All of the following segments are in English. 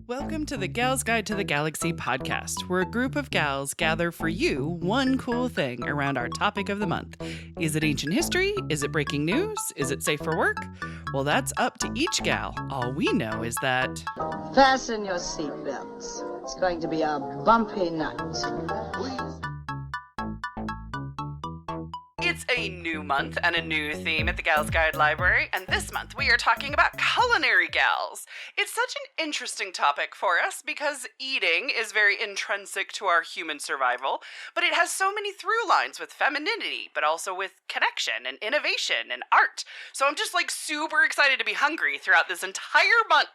Welcome to the Gals Guide to the Galaxy podcast, where a group of gals gather for you one cool thing around our topic of the month. Is it ancient history? Is it breaking news? Is it safe for work? Well, that's up to each gal. All we know is that... Fasten your seatbelts. It's going to be a bumpy night. It's a new month and a new theme at the Gals Guide Library, and this month we are talking about Culinary Gals. It's such an interesting topic for us because eating is very intrinsic to our human survival, but it has so many through lines with femininity, but also with connection and innovation and art. So I'm just super excited to be hungry throughout this entire month.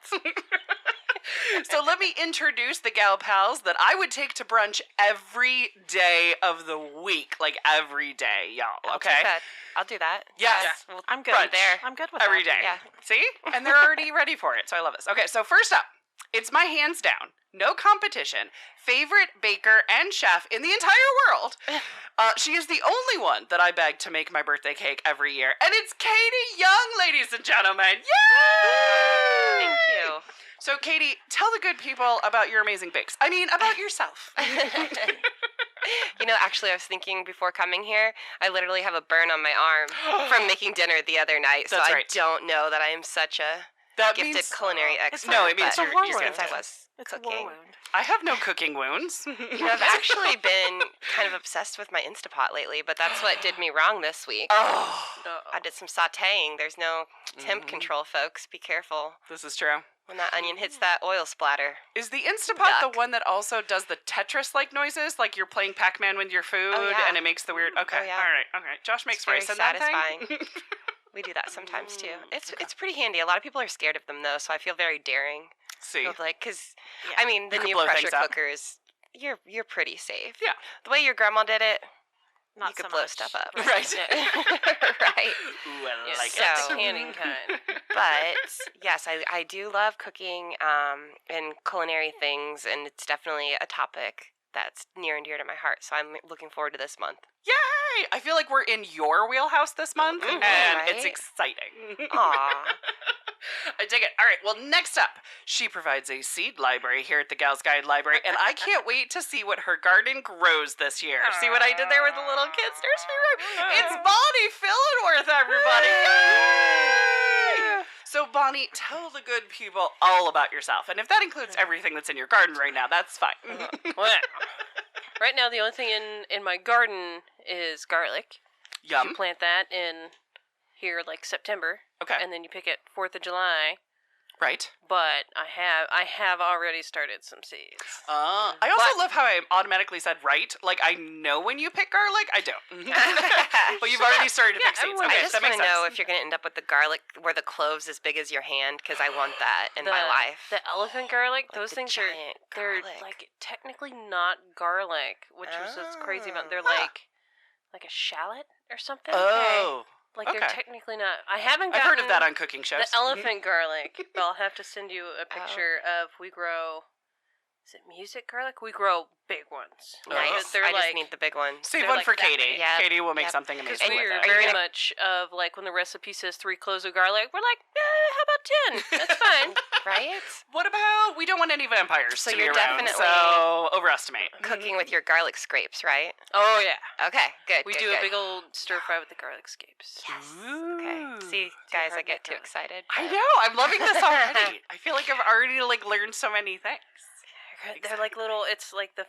So let me introduce the gal pals that I would take to brunch every day of the week. Like every day, y'all, okay? I'll do that. Yes. Yeah. Well, I'm good Brunch. there. I'm good with Every that. day. Yeah. See? And they're already ready for it, so I love this. Okay, so first up, it's my hands down, no competition, favorite baker and chef in the entire world. She is the only one that I beg to make my birthday cake every year, and it's Katie Young, ladies and gentlemen. Yay! Thank you. So, Katie, tell the good people about your amazing bakes. I mean, about yourself. You know, actually, I was thinking before coming here, I literally have a burn on my arm from making dinner the other night. So That's I right. don't know that I am such a gifted culinary expert. No, it means but you're since gifted. I was cooking. I have no cooking wounds. You know, I've actually been kind of obsessed with my Instapot lately, but that's what did me wrong this week. Oh, I did some sautéing. There's no temp control, folks. Be careful this is true. when that onion hits that oil splatter. Is the Instapot Duck. the one that also does the Tetris-like noises? Like you're playing Pac-Man with your food yeah. and it makes the weird... Okay, Oh, yeah. all right. Josh makes very rice in that satisfying. thing. We do that sometimes too. It's pretty handy. A lot of people are scared of them though, so I feel very daring. See. Because I mean, the You could new blow pressure things up. cookers, you're pretty safe. Yeah. The way your grandma did it, Not you could so blow much. stuff up. Right. Right. Ooh, I Yeah, like that's it. the canning kind. But yes, I do love cooking and culinary things, and it's definitely a topic that's near and dear to my heart. So I'm looking forward to this month. Yay! I feel like we're in your wheelhouse this month, Ooh, and right? it's exciting. Aw. I dig it. All right, well, next up, she provides a seed library here at the Gals Guide Library, and I can't wait to see what her garden grows this year. See what I did there with the little kids' nursery rhyme? It's Bonnie Fillenworth, everybody! Yay! So, Bonnie, tell the good people all about yourself, and if that includes everything that's in your garden right now, that's fine. Well, right now the only thing in my garden is garlic. Yum. You plant that in here like September, Okay. and then you pick it 4th of July. Right. But I have already started some seeds. I also love how I automatically said right. Like, I know when you pick garlic. I don't. But you've already started to pick seeds. everyone Okay, I just that want makes to know sense. if you're going to end up with the garlic where the clove's as big as your hand, because I want that in my life. The elephant garlic, Like those the they're giant garlic. like technically not garlic, which is what's crazy about. They're Huh. like a shallot or something. Oh. Like they're okay. technically not. I haven't I've gotten heard of that on cooking shows. the elephant garlic, but I'll have to send you a picture of. We grow. Is it music garlic? We grow big ones. Nice. They're I like, just need the big one. Save they're one like for that Katie. big. Yep. Katie will make Yep. something Because amazing with we're it. Are you very gonna- much of like when the recipe says 3 cloves of garlic, we're like, how about 10? That's fine. Right? What about, we don't want any vampires So to be you're around, definitely- so overestimate. Cooking with your garlic scrapes, right? Oh yeah, Okay, good. we good, do good. a big old stir fry with the garlic scapes. Yes. Ooh. Okay. See, guys, I hard to get too get excited. I know, I'm loving this already. I feel like I've already learned so many things. They're like little. It's like the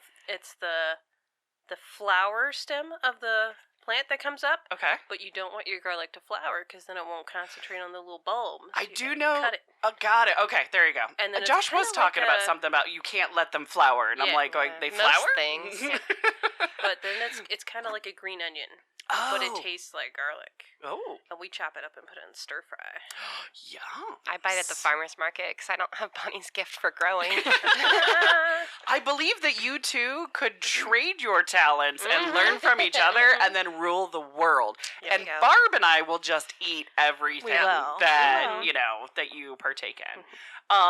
flower stem of the plant that comes up, Okay. but you don't want your garlic to flower because then it won't concentrate on the little bulbs. I You do gotta know. Cut it. Oh, got it. Okay, there you go. And then it's Josh was kinda like talking about a- something about you can't let them flower, and I'm Yeah, like going, yeah. they Most flower? things. But then it's kind of like a green onion, Oh. but it tastes like garlic. Oh. And we chop it up and put it in stir fry. Yum. I buy it at the farmer's market because I don't have Bonnie's gift for growing. I believe that you two could trade your talents and learn from each other and then rule the world. There and we go. Barb and I will just eat everything will. that, We you know, that you partake in.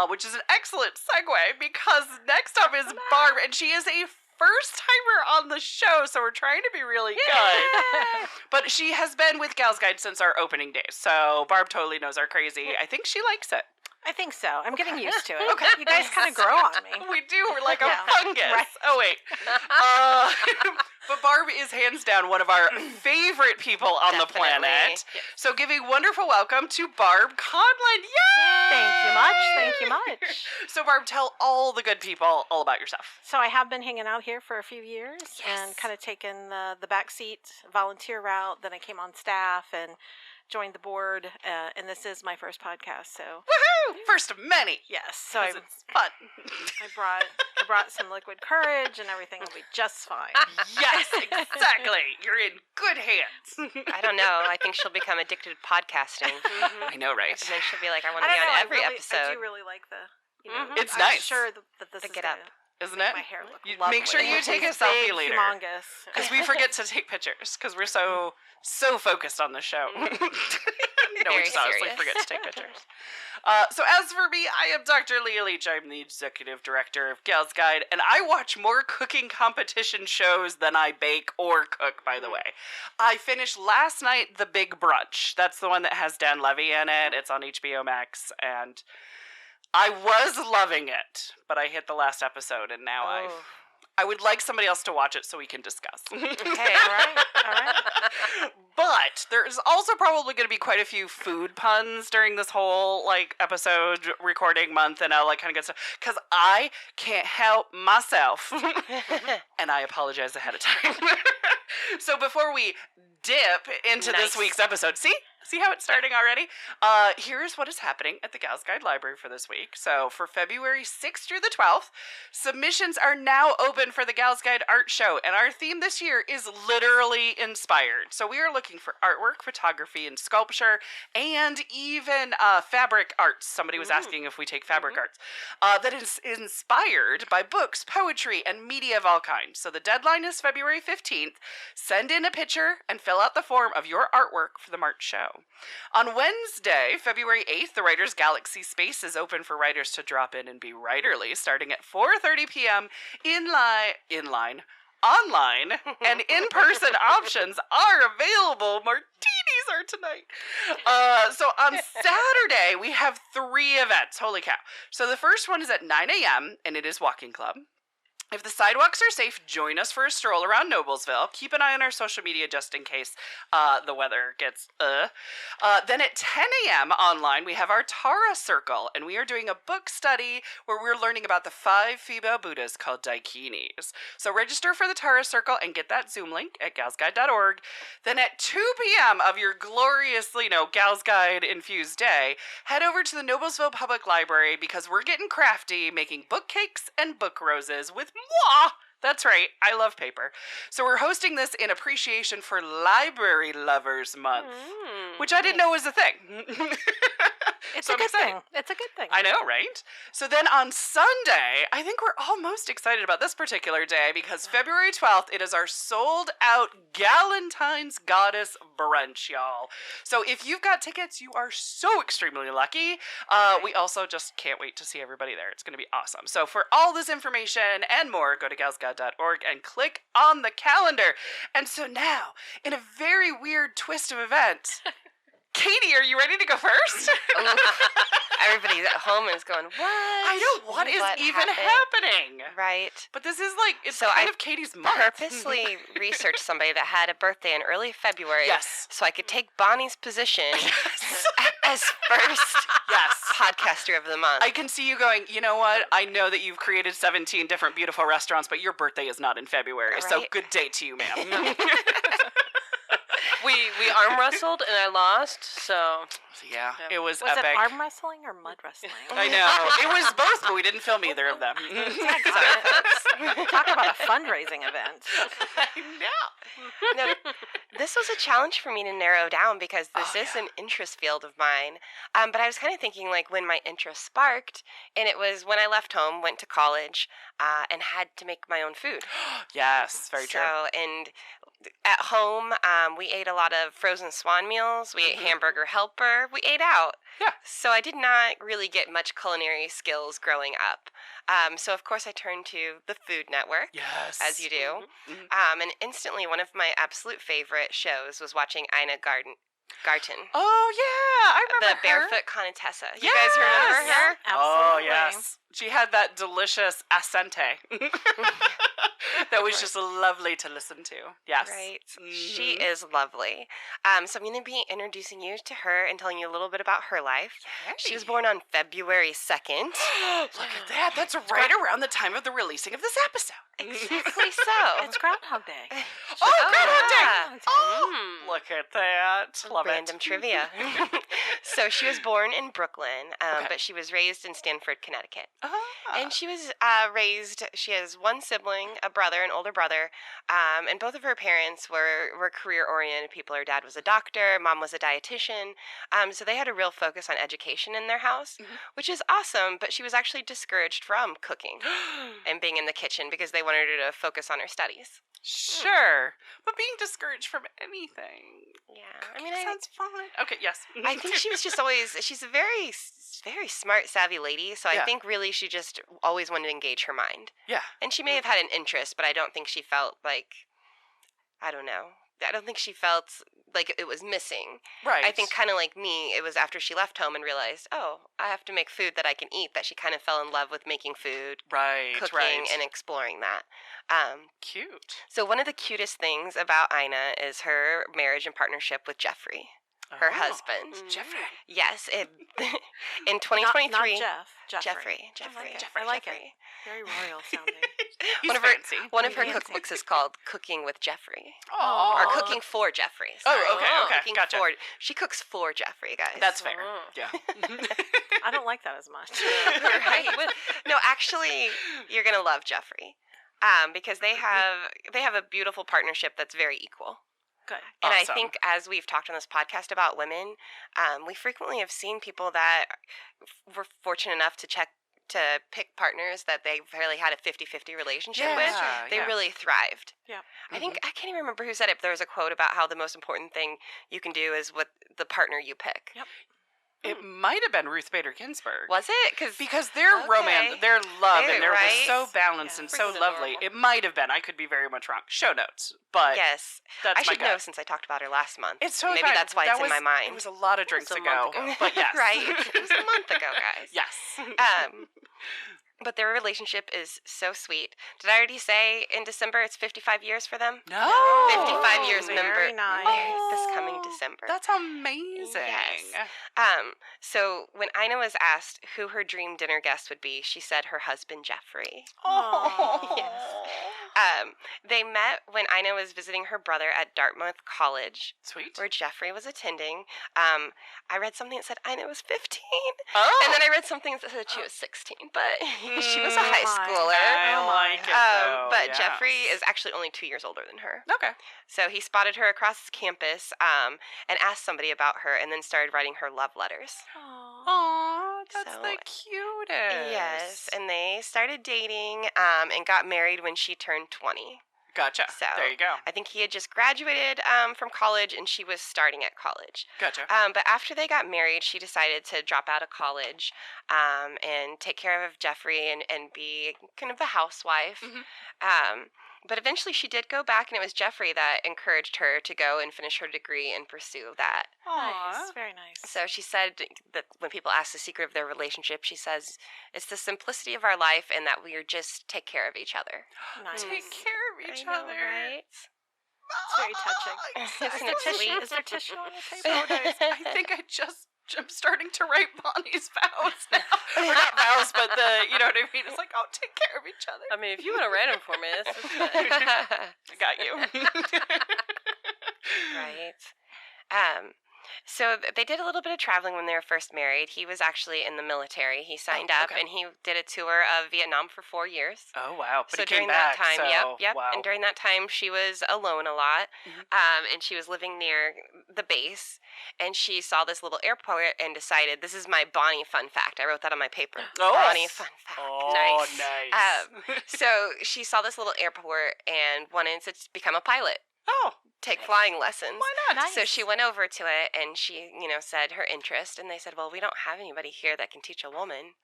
Which is an excellent segue because next up is Barb, and she is a first-timer on the show, so we're trying to be really good. But she has been with Gals Guide since our opening days, so Barb totally knows our crazy. I think she likes it. I think so. I'm getting used to it. Okay. You guys kind of grow on me. We do. We're like a Yeah. fungus. Right. Oh, wait. But Barb is hands down one of our favorite people on the Definitely. planet. So give a wonderful welcome to Barb Conlin. Yay! Thank you much. Thank you much. So Barb, tell all the good people all about yourself. So I have been hanging out here for a few years and kind of taken the back seat volunteer route. Then I came on staff and joined the board. And this is my first podcast. So Woohoo! First of many. yes, so I 'Cause it's fun. brought some liquid courage and everything will be just fine. Yes, exactly. You're in good hands. I don't know. I think she'll become addicted to podcasting. I know, right? And then she'll be like, I want I to don't be know. on every I episode. do really like the. It's I'm nice. sure that this The is get gonna up. Isn't make it? my hair look You lovely. make sure you take a Big, selfie later. humongous. Because we forget to take pictures because we're so focused on the show. No, we Very just honestly serious. forget to take pictures. So as for me, I am Dr. Leah Leach. I'm the executive director of Gals Guide, and I watch more cooking competition shows than I bake or cook, by the way. I finished last night The Big Brunch. That's the one that has Dan Levy in it. It's on HBO Max, and I was loving it, but I hit the last episode, and now I would like somebody else to watch it so we can discuss. Okay. All right. But there's also probably going to be quite a few food puns during this whole episode recording month and all that kind of good stuff because I can't help myself, and I apologize ahead of time. So before we dip into this Nice. week's episode, see how it's starting already? Here's what is happening at the Gals Guide Library for this week. So for February 6th through the 12th, submissions are now open for the Gals Guide Art Show, and our theme this year is literally inspired. So we are looking for artwork, photography, and sculpture, and even fabric arts. Somebody was asking if we take fabric arts. That is inspired by books, poetry, and media of all kinds. So the deadline is February 15th. Send in a picture and fill out the form of your artwork for the March show. On Wednesday, February 8th, the Writers Galaxy Space is open for writers to drop in and be writerly, starting at 4:30 p.m. Online, and in-person options are available. Martinis are tonight. So on Saturday, we have 3 events. Holy cow. So the first one is at 9 a.m., and it is Walking Club. If the sidewalks are safe, join us for a stroll around Noblesville. Keep an eye on our social media just in case the weather gets Then at 10 a.m. online, we have our Tara Circle, and we are doing a book study where we're learning about the 5 female Buddhas called Daikinis. So register for the Tara Circle and get that Zoom link at galsguide.org. Then at 2 p.m. of your glorious, Gals Guide infused day, head over to the Noblesville Public Library because we're getting crafty making book cakes and book roses with moi. That's right, I love paper. So we're hosting this in appreciation for Library Lovers Month, which I didn't know was a thing. It's So a I'm good excited. thing. It's a good thing. I know, right? So then on Sunday, I think we're all most excited about this particular day because February 12th, it is our sold out Galentine's Goddess brunch, y'all. So if you've got tickets, you are so extremely lucky. We also just can't wait to see everybody there. It's going to be awesome. So for all this information and more, go to galsguide.org and click on the calendar. And so now, in a very weird twist of events, Katie, are you ready to go first? Everybody at home is going, what? I know, what is even happened? happening? Right. But this is it's So kind I of Katie's month. Purposely researched somebody that had a birthday in early February. Yes. So I could take Bonnie's position Yes. as first Yes. podcaster of the month. I can see you going, you know what? I know that you've created 17 different beautiful restaurants, but your birthday is not in February. So Right. good day to you, ma'am. We arm wrestled and I lost, so Yeah, it was Was epic. it arm wrestling or mud wrestling? I know. It was both, but we didn't film either of them. Talk about a fundraising event. I know. No, this was a challenge for me to narrow down because this Oh, is yeah. an interest field of mine. But I was kind of thinking when my interest sparked, and it was when I left home, went to college, and had to make my own food. Yes, very true. So, and at home, we ate a lot of frozen swan meals. We ate Hamburger Helper. We ate out. Yeah. So I did not really get much culinary skills growing up. So of course I turned to the Food Network, Yes. as you do. Mhm. And instantly one of my absolute favorite shows was watching Ina Garten. Garten. Oh yeah, I remember The her. Barefoot Contessa. You guys remember Yes. her? Oh Absolutely. yes, she had that delicious accente. That was just lovely to listen to. Yes. Right. She Mhm. is lovely. So I'm going to be introducing you to her and telling you a little bit about her life. She was born on February 2nd. Look at that. That's right around the time of the releasing of this episode. Exactly so. It's Groundhog Day. Oh, Groundhog yeah. Day. Oh, look at that. Love Random it. trivia. So she was born in Brooklyn, Okay. but she was raised in Stamford, Connecticut. Ah. And she was raised, she has one sibling, a brother, an older brother, and both of her parents were career-oriented people. Her dad was a doctor, mom was a dietitian, so they had a real focus on education in their house, which is awesome, but she was actually discouraged from cooking and being in the kitchen because they wanted her to focus on her studies. Sure. But being discouraged from anything. Yeah, Sounds fun. Okay, yes. I think she was just always, she's a very, very smart, savvy lady, so I Yeah. think really she just always wanted to engage her mind. Yeah. And she may have had an interest, but I don't think she felt like, I don't know. I don't think she felt like it was missing. Right. I think kind of like me, it was after she left home and realized, oh, I have to make food that I can eat, that she kind of fell in love with making food, Right, cooking, right. and exploring that. Cute. So one of the cutest things about Ina is her marriage and partnership with Jeffrey, her Oh. husband. Jeffrey. Yes, in 2023. Not Jeff. Jeffrey. I like it. Very royal sounding. He's One of her fancy. one of her Fancy. cookbooks is called Cooking with Jeffrey. Aw. Or Cooking for Jeffrey. Oh, sorry. okay, Cooking gotcha. she cooks for Jeffrey, guys. That's fair. Oh. Yeah. I don't like that as much. right. No, actually, you're gonna love Jeffrey, because they have a beautiful partnership that's very equal. Good. And Awesome. I think as we've talked on this podcast about women, we frequently have seen people that were fortunate enough to pick partners that they really had a 50-50 relationship with. They really thrived. Yeah. I think, I can't even remember who said it, but there was a quote about how the most important thing you can do is with the partner you pick. Yep. It might have been Ruth Bader Ginsburg. Was it? Because their romance, their love, and their right? was so balanced Yeah. and so Pretty lovely. normal. It might have been. I could be very much wrong. Show notes, but Yes. that's I my should know gut. since I talked about her last month. It's totally Maybe fine. that's why That it's in my was- mind. It was a lot of drinks a ago, month ago. but yes, right? It was a month ago, guys. yes. But their relationship is so sweet. Did I already say in December it's 55 years for them? No, 55 years, very remember? nice. Married this coming December. That's amazing. Yes. So when Ina was asked who her dream dinner guest would be, she said her husband Jeffrey. Oh, Yes. They met when Ina was visiting her brother at Dartmouth College, sweet. where Jeffrey was attending. I read something that said Ina was 15, Oh, and then I read something that said she was 16, but she was a high my. schooler. I like it though. But yes. Jeffrey is actually only 2 years older than her. Okay. So he spotted her across campus and asked somebody about her and then started writing her love letters. Aw, that's So, the cutest. Yes, and they started dating and got married when she turned 20. Gotcha. So, there you go. I think he had just graduated from college and she was starting at college. Gotcha. But after they got married, she decided to drop out of college and take care of Jeffrey and be kind of a housewife. But eventually she did go back, and it was Jeffrey that encouraged her to go and finish her degree and pursue that. Nice. Very nice. So she said that when people ask the secret of their relationship, she says, it's the simplicity of our life and that we are just take care of each other. Nice. Take care of each I know, other. right? It's very touching. Isn't it sweet? Is there tissue on the table? I think I'm starting to write Bonnie's vows now. Or not vows, but you know what I mean? It's like, oh, take care of each other. I mean, if you want to write them for me, this is fine. I got you. Right. So they did a little bit of traveling when they were first married. He was actually in the military. He signed up okay. and he did a tour of Vietnam for 4 years. Oh, wow. But So he came during that back, time, so, yep. wow. And during that time, she was alone a lot, Mhm. and she was living near the base. And she saw this little airport and decided, "This is my Bonnie fun fact." I wrote that on my paper. Oh. Bonnie fun fact. Oh, nice. So she saw this little airport and wanted to become a pilot. Oh, take flying lessons. why not? Nice. So she went over to it and she, said her interest, and they said, well, we don't have anybody here that can teach a woman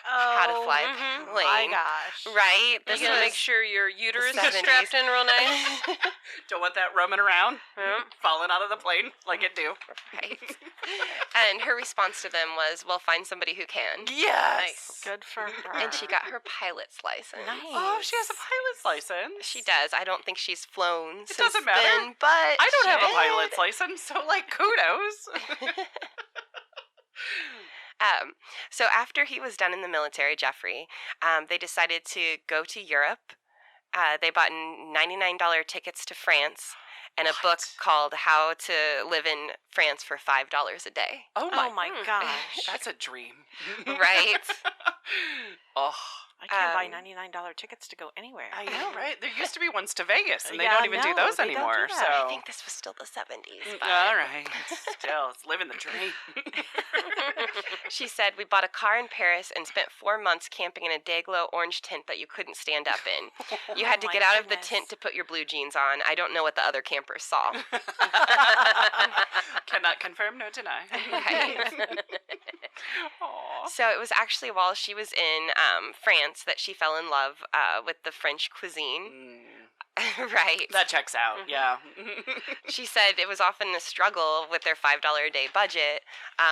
how to fly a Oh plane. my gosh. Right? You gotta make sure your uterus is 70s. strapped in real nice. Don't want that roaming around, Yep. falling out of the plane like it do. Right. And her response to them was, well, find somebody who can. Yes. Good for her. And she got her pilot's license. Nice. Oh, she has a pilot's license. She does. I don't think she's flown It since doesn't matter. then, but I don't have a she pilot's license, so kudos. So after he was done in the military, Jeffrey, they decided to go to Europe. They bought $99 tickets to France and a book called How to Live in France for $5 a day. Oh my gosh. That's a dream. Right? Oh, I can't buy $99 tickets to go anywhere. I know, right? There used to be ones to Vegas, and they Yeah, don't even do no, those they don't do anymore. that. So I think this was still the 70s. But all right, still, it's living the dream. she said, we bought a car in Paris and spent 4 months camping in a day-glow orange tent that you couldn't stand up in. You had to Oh my get out of the goodness. tent to put your blue jeans on. I don't know what the other campers saw. Cannot confirm, no deny. Right. Aw. So it was actually while she was in France that she fell in love with the French cuisine. Right. That checks out, yeah. She said it was often a struggle with their $5 a day budget.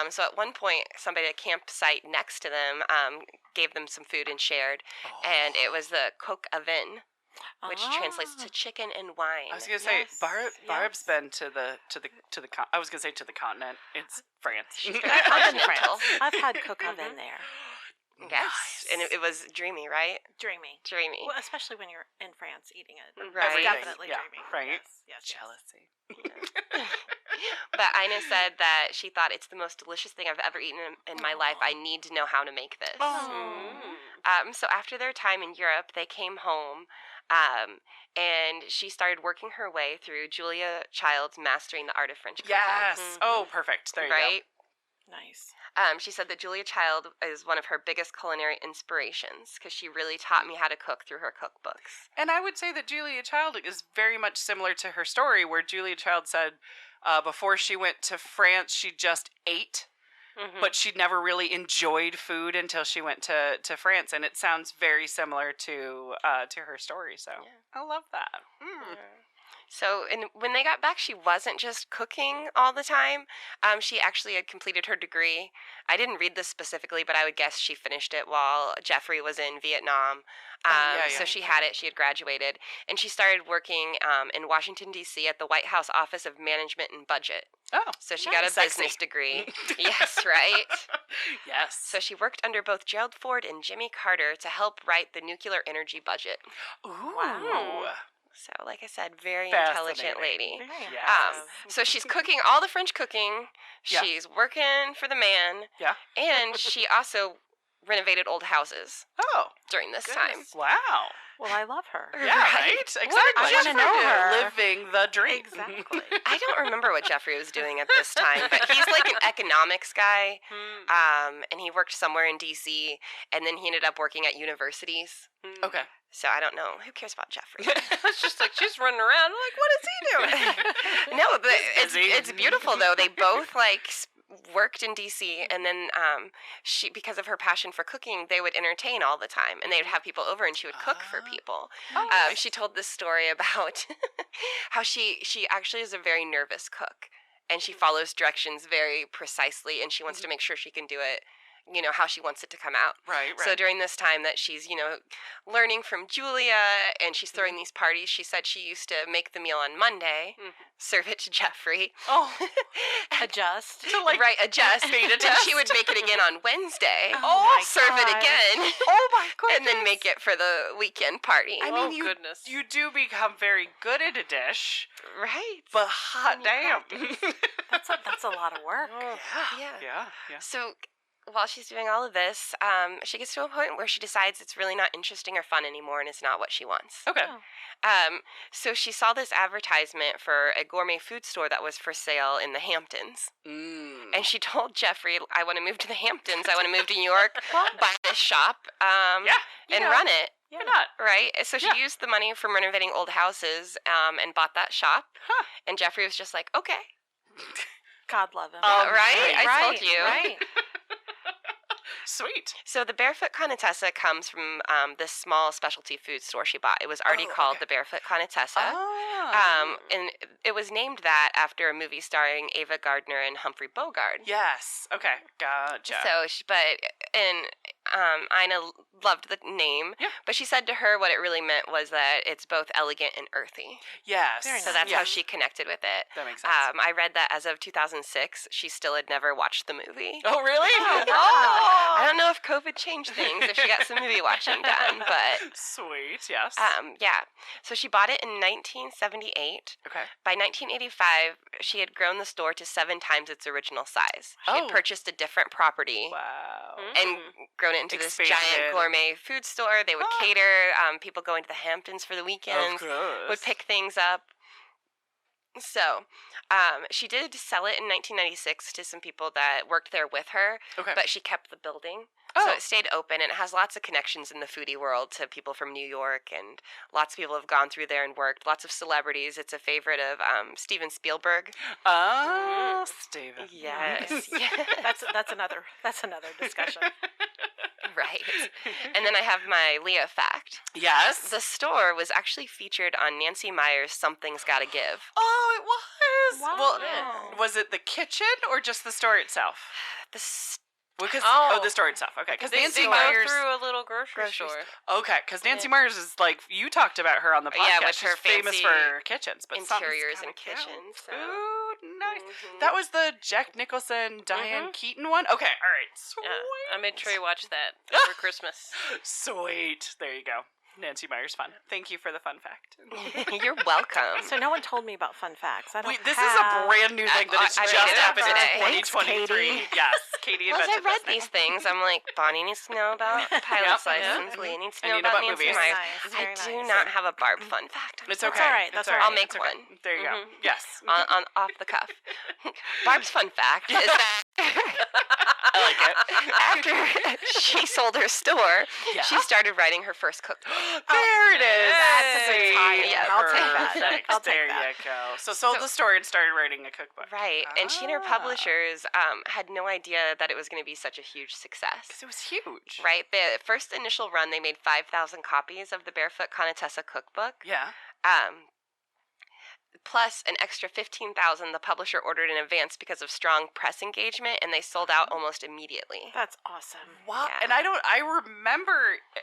So at one point, somebody at a campsite next to them gave them some food and shared. And it was the coq au vin, which translates to chicken and wine. I was gonna say, Yes, Barb's yes. been to the I was gonna say to the continent. It's France. She's I've very been in continental. France. I've had cook oven there. Yes. Nice. And it was dreamy, right? Dreamy. Dreamy. Well, especially when you're in France eating it. Right. It's definitely Yeah, dreamy. right. Yes. Jealousy. But Ina said that she thought it's the most delicious thing I've ever eaten in my life. I need to know how to make this. So after their time in Europe, they came home, and she started working her way through Julia Child's Mastering the Art of French Cooking. Yes. Oh, perfect. There you Right? Nice. She said that Julia Child is one of her biggest culinary inspirations because she really taught me how to cook through her cookbooks. go. And I would say that Julia Child is very much similar to her story, where Julia Child said before she went to France, she just ate. But she never really enjoyed food until she went to France, and it sounds very similar to her story. So I love that. So, when they got back, she wasn't just cooking all the time. She actually had completed her degree. I didn't read this specifically, but I would guess she finished it while Jeffrey was in Vietnam. So she had it. She had graduated. And she started working in Washington, D.C. at the White House Office of Management and Budget. Oh, So she got a Sexy. business degree. Yes, right? Yes. So she worked under both Gerald Ford and Jimmy Carter to help write the nuclear energy budget. Ooh. Wow. So, like I said, very Fascinating. intelligent lady. Very Yes. impressive. So she's cooking all the French cooking. Yeah. She's working for the man. Yeah. And she also renovated old houses Oh, during this goodness. Wow. Well, I love her. Yeah, right? Exactly. I wanna know her. Living the dream. Exactly. I don't remember what Jeffrey was doing at this time, but he's like an economics guy. And he worked somewhere in D.C., and then he ended up working at universities. Okay. So I don't know. Who cares about Jeffrey? It's just like she's running around. I'm like, what is he doing? No, but He's busy. it's beautiful though. They both worked in DC, and then she, because of her passion for cooking, they would entertain all the time, and they would have people over, and she would cook for people. She told this story about how she actually is a very nervous cook, and she follows directions very precisely, and she wants to make sure she can do it, how she wants it to come out. Right. So during this time that she's, learning from Julia and she's throwing these parties, she said she used to make the meal on Monday, serve it to Jeffrey. Oh. Adjust. Right, adjust. Beta Then she test. would make it again on Wednesday. my serve it gosh. again. Oh my goodness. And then make it for the weekend party. I mean, Oh, goodness. you do become very good at a dish, Right. but hot When you damn. That's a lot of work. Yeah. Yeah. So while she's doing all of this, she gets to a point where she decides it's really not interesting or fun anymore, and it's not what she wants. Okay. So she saw this advertisement for a gourmet food store that was for sale in the Hamptons. And she told Jeffrey, I want to move to the Hamptons. I want to move to New York, buy this shop, and run it. Yeah. Why not? Right? So she Yeah. used the money from renovating old houses and bought that shop. Huh. And Jeffrey was just like, okay. God love him. Right? I right, told you. Right. Sweet. So the Barefoot Contessa comes from this small specialty food store she bought. It was already called the Barefoot Contessa. And it was named that after a movie starring Ava Gardner and Humphrey Bogart. Yes. Okay. Gotcha. So, Ina loved the name, but she said to her what it really meant was that it's both elegant and earthy. Yes. Very So that's how she connected with it. That makes sense. I read that as of 2006, she still had never watched the movie. Oh, really? I don't know if COVID changed things, if she got some movie watching done, but... Sweet, yes. Yeah. So she bought it in 1978. Okay. By 1985, she had grown the store to 7 times its original size. She had purchased a different property. Wow. And grown it into this Expanded. giant gourmet food store. They would cater. People going to the Hamptons for the weekends would pick things up. So, she did sell it in 1996 to some people that worked there with her, but she kept the building. So it stayed open, and it has lots of connections in the foodie world to people from New York, and lots of people have gone through there and worked. Lots of celebrities. It's a favorite of Steven Spielberg. Oh, Steven. Yes. That's another discussion. Right. And then I have my Leah fact. Yes. The store was actually featured on Nancy Meyer's Something's Gotta Give. Oh, it was. Wow. Well, was it the kitchen or just the store itself? Because the store itself. Okay, because Nancy they Meyer's. go through a little grocery store. Okay, because Nancy Myers is like you talked about her on the podcast. Yeah, with She's her famous fancy for kitchens, but interiors and and kitchens. So. Ooh, nice. That was the Jack Nicholson, Diane Keaton one. Okay, all right, sweet. I made Trey watch that over Christmas. Sweet. There you go. Nancy Meyer's fun. Thank you for the fun fact. You're welcome. So no one told me about fun facts. This is a brand new thing that has I just made it up happened in today. 2023. Katie. Yes, Katie Well, as I invented read this these things, I'm like, Bonnie needs to know about pilot's license. Leah needs to And know you know about about Nancy movies. Myers. Nice, I very do nice. not have a Barb fun fact. It's That's okay. all right, It's that's all right. I'll make It's okay. one. There you go. Yes. on off the cuff. Barb's fun fact is that I like it. after she sold her store, she started writing her first cookbook. There it is. That's a good tie-in. Yeah, I'll take that. Perfect. I'll take there that. you go. So sold the store and started writing a cookbook. Right, and she and her publishers had no idea that it was going to be such a huge success. Because it was huge. Right, the first initial run, they made 5,000 copies of the Barefoot Contessa cookbook. Yeah. Plus an extra 15,000 the publisher ordered in advance because of strong press engagement, and they sold out almost immediately. That's awesome. Wow. Yeah. And I remember,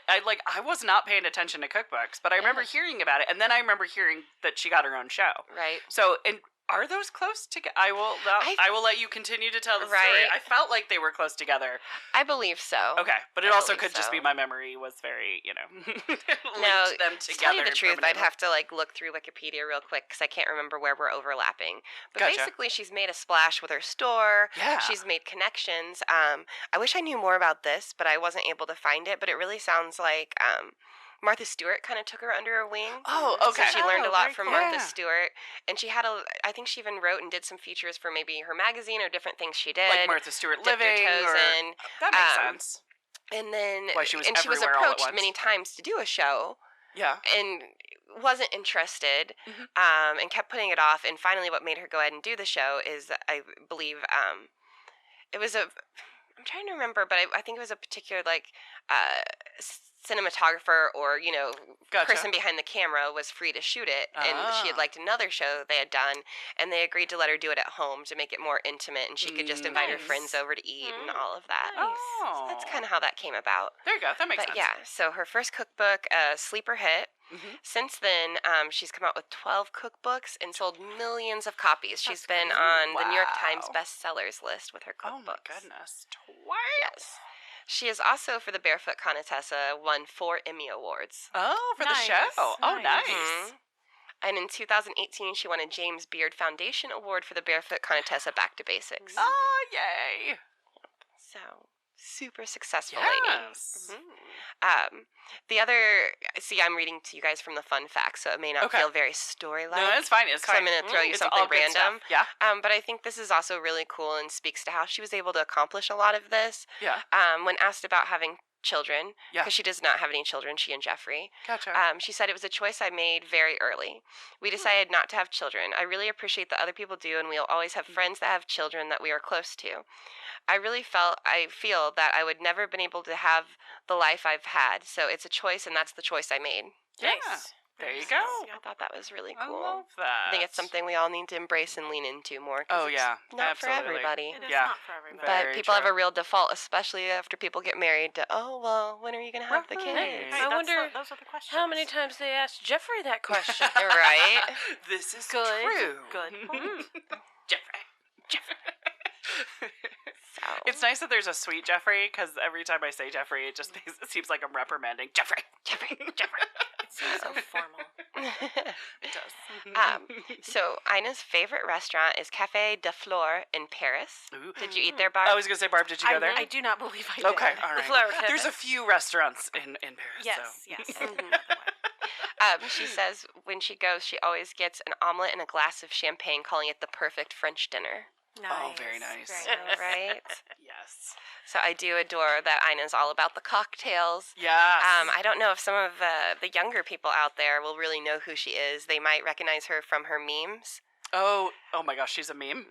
I was not paying attention to cookbooks, but I remember hearing about it, and then I remember hearing that she got her own show. Right. So, and are those close together? I will let you continue to tell the story. Right. I felt like they were close together. I believe so. Okay, but it I also believe could just so. be my memory was very, linked No, them to together. tell you the truth, I'd permanently. have to look through Wikipedia real quick because I can't remember where we're overlapping. But Gotcha. basically, she's made a splash with her store. Yeah. She's made connections. I wish I knew more about this, but I wasn't able to find it. But it really sounds like Martha Stewart kind of took her under her wing. Oh, okay. So she learned a lot very from cool. Martha Yeah. Stewart, and she had I think she even wrote and did some features for maybe her magazine or different things she did. Like Martha Stewart dipped her Living, toes or in. that makes um, sense. And then Why she was she was everywhere all at approached once. many times to do a show Yeah. and wasn't interested, and kept putting it off. And finally, what made her go ahead and do the show is, I believe, it was I'm trying to remember, but I think it was a particular cinematographer or Gotcha. person behind the camera was free to shoot it, and she had liked another show they had done, and they agreed to let her do it at home to make it more intimate, and she could just invite her Nice. friends over to eat and all of that. Oh. So that's kind of how that came about. There you go. That makes But sense. yeah, so her first cookbook, sleeper hit. Mhm. Since then, she's come out with 12 cookbooks and sold millions of copies. She's That's been crazy. on the New York Times Wow. bestsellers list with her Oh my cookbooks. goodness. Twice. Yes. She is also, for the Barefoot Contessa, won 4 Emmy Awards. Oh, for Nice. the show. Oh, Nice. nice. Mhm. And in 2018, she won a James Beard Foundation Award for the Barefoot Contessa Back to Basics. Oh, yay. So, super successful lady. Yes. The other, I'm reading to you guys from the fun facts, so it may not Okay. feel very story-like. No, it's fine. It's So fine. I'm going to throw you It's something all good random. stuff. Yeah. But I think this is also really cool and speaks to how she was able to accomplish a lot of this. Yeah. When asked about having children Yeah. because she does not have any children, she and Jeffrey. Gotcha. She said it was a choice I made very early. We decided not to have children. I really appreciate that other people do, and we'll always have friends that have children that we are close to. I feel that I would never have been able to have the life I've had, so it's a choice, and that's the choice I made. Nice. There you go. I thought that was really I cool. love that. I think it's something we all need to embrace and lean into more. 'Cause Oh, yeah. it's not Absolutely. for everybody. It is Yeah. not for everybody. But Very people have true. a real default, especially after people get married, to, oh, well, when are you going to have the Right. kids? Hey, I wonder those are the questions. How many times they asked Jeffrey that question? Right? This is Good. true. Good point. Jeffrey. So. It's nice that there's a sweet Jeffrey, because every time I say Jeffrey, it just seems like I'm reprimanding. Jeffrey. It seems so formal. It does. So Ina's favorite restaurant is Café de Flore in Paris. Ooh. Did you eat there, Barb? I was going to say, Barb, did you go there? I do not believe I did. Okay, all right. Flower Cafe. There's a few restaurants in Paris. Yes, so. yes. She says when she goes, she always gets an omelet and a glass of champagne, calling it the perfect French dinner. Nice. Oh, very nice. Very nice. Right? Yes. So I do adore that Ina's all about the cocktails. Yes. I don't know if some of the younger people out there will really know who she is. They might recognize her from her memes. Oh my gosh, she's a meme.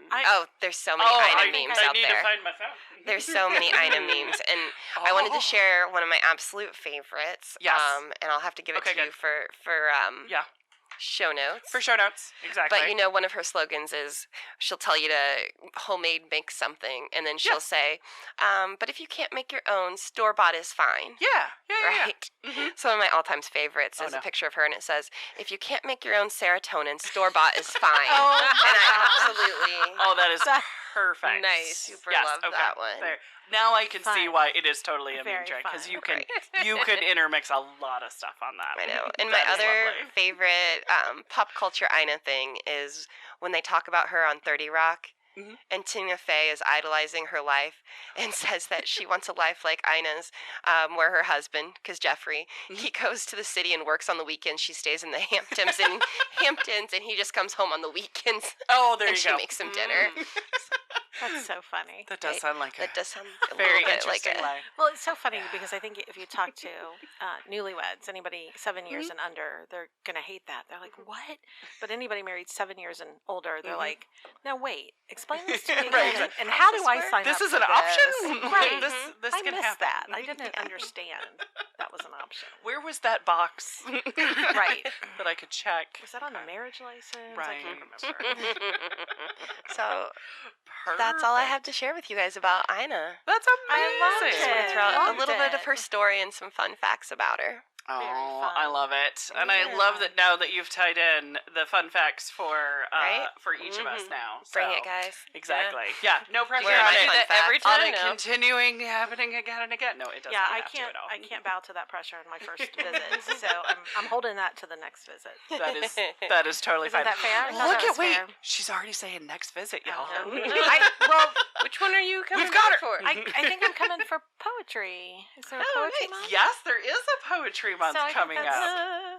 There's so many Ina memes out I need there. to find my phone. There's so many Ina memes, and I wanted to share one of my absolute favorites. Yes. And I'll have to give it Okay, to you good. for Yeah. show notes. For show notes. Exactly. But you know, one of her slogans is she'll tell you to homemade make something, and then she'll say, but if you can't make your own, store-bought is fine. Yeah. Right? Mhm. So one of my all-time favorites is a picture of her, and it says, if you can't make your own serotonin, store-bought is fine. Oh, and I absolutely... Oh, that is That- perfect. Nice. Super Yes, love okay. that one. There. Now I can see Fun. why it is totally a meme Very trick, because fun. you can Right. you could intermix a lot of stuff on that. I know. And That my is other lovely. favorite pop culture Ina thing is when they talk about her on 30 Rock. Mhm. And Tina Fey is idolizing her life and says that she wants a life like Ina's, where her husband, because Jeffrey, he goes to the city and works on the weekends. She stays in the Hamptons and he just comes home on the weekends. Oh, there and you she go. makes him dinner. That's so funny. That does sound like That does sound a very little bit like interesting a... life. Well, it's so funny because I think if you talk to newlyweds, anybody 7 years and under, they're gonna hate that. They're like, "What?" But anybody married 7 years and older, they're like, "No, wait, explain this to me Right, again, exactly. and how do I work? sign This up is for an option? this?" Right. This I can missed happen. that. I didn't understand that was an option. Where was that box? Right. That I could check. Was that on the marriage license? I Right. can't remember. So that's all I have to share with you guys about Ina. That's I loved amazing. it. Throw out a Loved little bit of it. her story and some fun facts about her. Oh, fun. I love it, and I love that now that you've tied in the fun facts for Right? for each of us now. Bring So- it, guys. Exactly. Yeah. No pressure Where are on my it. fun facts? every On time it now. continuing happening again and again. No, it doesn't. Yeah, I have to can't. at all. I can't bow to that pressure in my first visit, so I'm holding that to the next visit. That is totally Isn't fine. that fair? I thought Look that at was wait. fair. She's already saying next visit, y'all. Well, Which one are you coming We've got back her. for? I think I'm coming for poetry. Is there a Oh, poetry nice. month? Yes, there is a poetry month So I think coming up.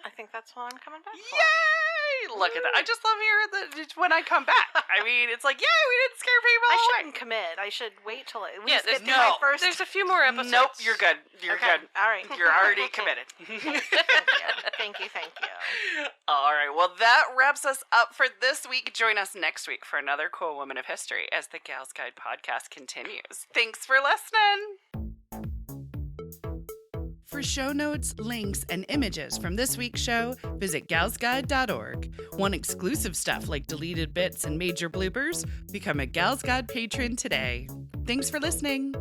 I think that's what I'm coming back for. Yay! Look at that. I just love hearing that when I come back. I mean, it's like, yay, we didn't scare people I away. shouldn't commit. I should wait till at Yeah, least there's get through my first. There's a few more episodes. Nope, you're good. You're Okay, good. all right. You're already committed. Thank you. All right. Well, that wraps us up for this week. Join us next week for another cool woman of history as the Gals Guide podcast continues. Thanks for listening. For show notes, links, and images from this week's show, visit galsguide.org. Want exclusive stuff like deleted bits and major bloopers? Become a Gals Guide patron today. Thanks for listening.